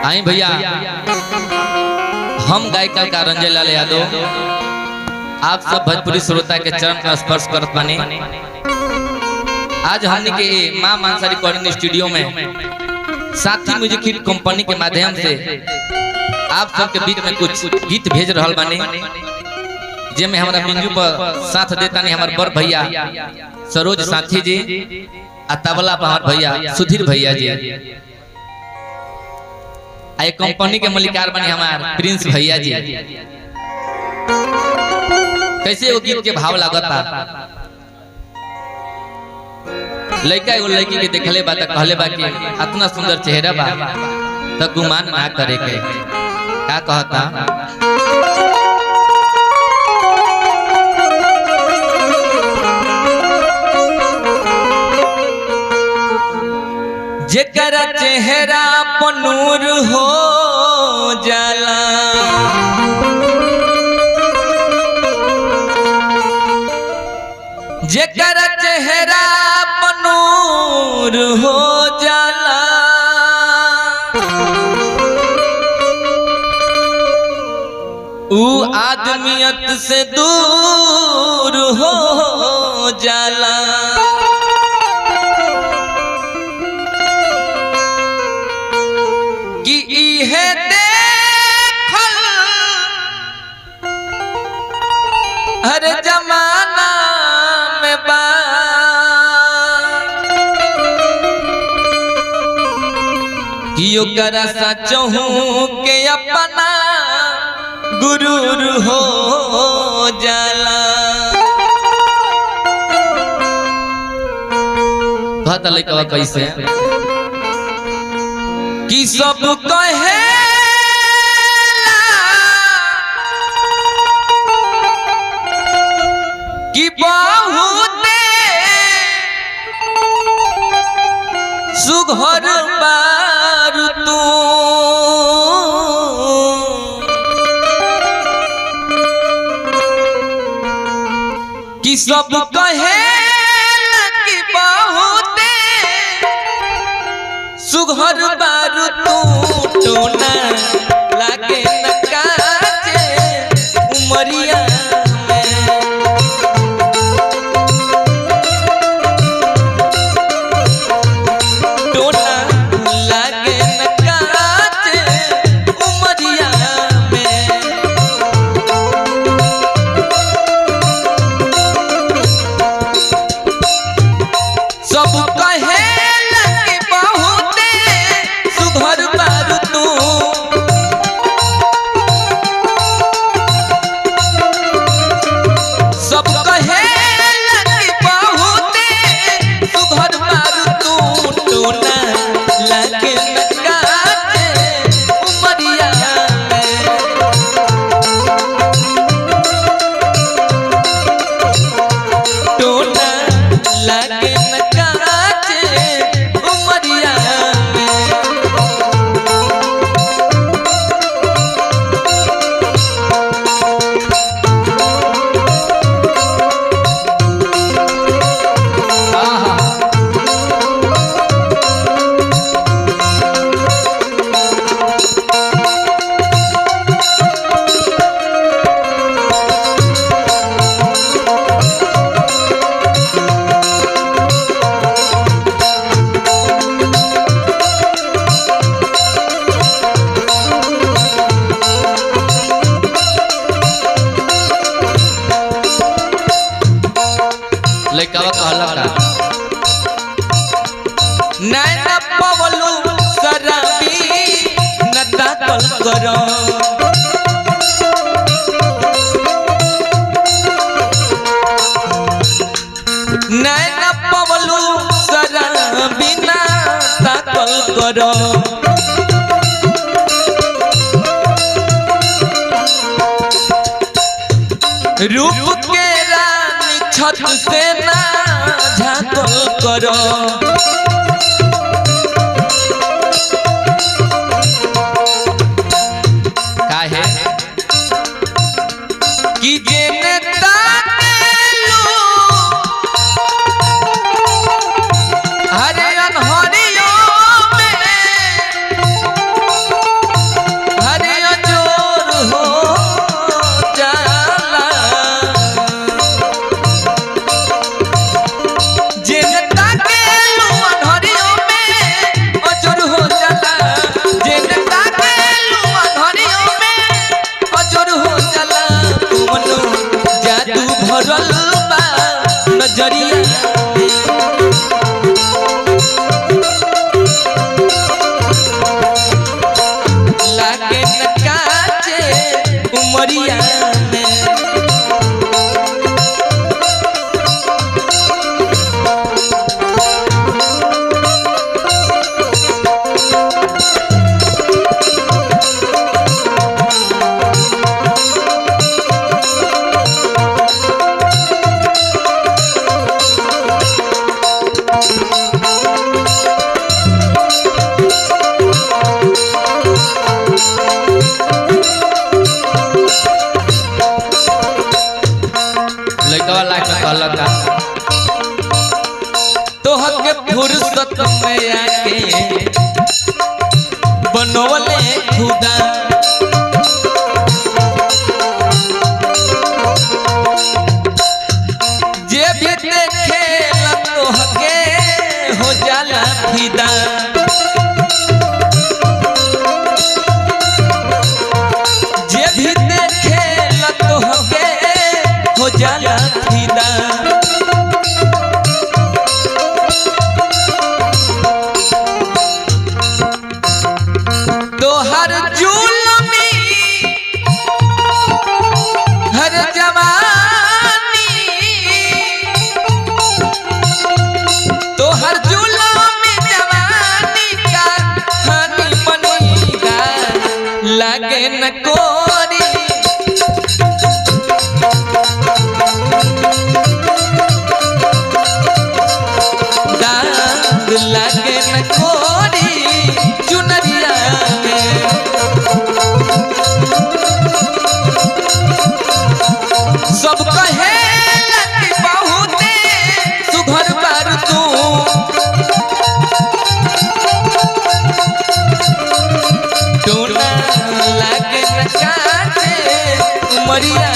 आई भैया हम गायक कलाकार रंजय लाल यादव आप सब भोजपुरी श्रोता के चरण स्पर्श करत बानी। आज हमने के मां मानसा रिकॉर्डिंग स्टूडियो में साथी म्यूजिक हिट कंपनी के माध्यम से आप सब के बीच में कुछ गीत भेज रहल बानी, जेमे हमारा बिंजू पर साथ देता नहीं हमारे बड़ भैया सरोज साथी जी आ तबला पर हमारे भैया सुधीर भैया जी, आई कंपनी के मलिकार बनी हमार प्रिंस भैया जी। कैसे वो गीत के भाव लागता, लड़का एगो लड़की के देखले बा त कहले बा कि इतना सुंदर चेहरा बा त गुमान ना करे के, का कहता जेकरा चेहरा पर नूर हो जाला, जेकरा चेहरा पर नूर हो जाला, ऊ आदमियत से दूर हो जाला। कि इहे देखल हर जमाना में बा, कि ओकरा सचहू के अपना गुरूर हो जाला। कहता लइका कैसे कि सब कहे कि बहुत सुघर बार तू, कि सब कहे कि बहुत सुघर बारू तू, टोना लागे न काचे उमरिया में, टोना लागे न काचे उमरिया में। सब कहे नैना पवलू शराबी न दाखल करो, नैना पवलू शराबी न दाखल करो, रूप के रानी छत से ना झांकल करो, काहे कि जेने ताकेलू हरे अनहरियों में उमरिया में। लड़कवा लाइफ में कहला का तोहर के फुर्सत में आके बनवले खुदा जे भी देखेला तोहके हो जाला फिदा। जे भी देखेला तोहके हो जाला फिदा। तोहर जुल्मी हर जवानी तोहर जुल्मी जवानी का हानि बनेगा लागे न कोरी। लागे न कोरी चुनरिया में। सब कहे कि बहुते सुघर बार तू टोना लागे न काटे उमरिया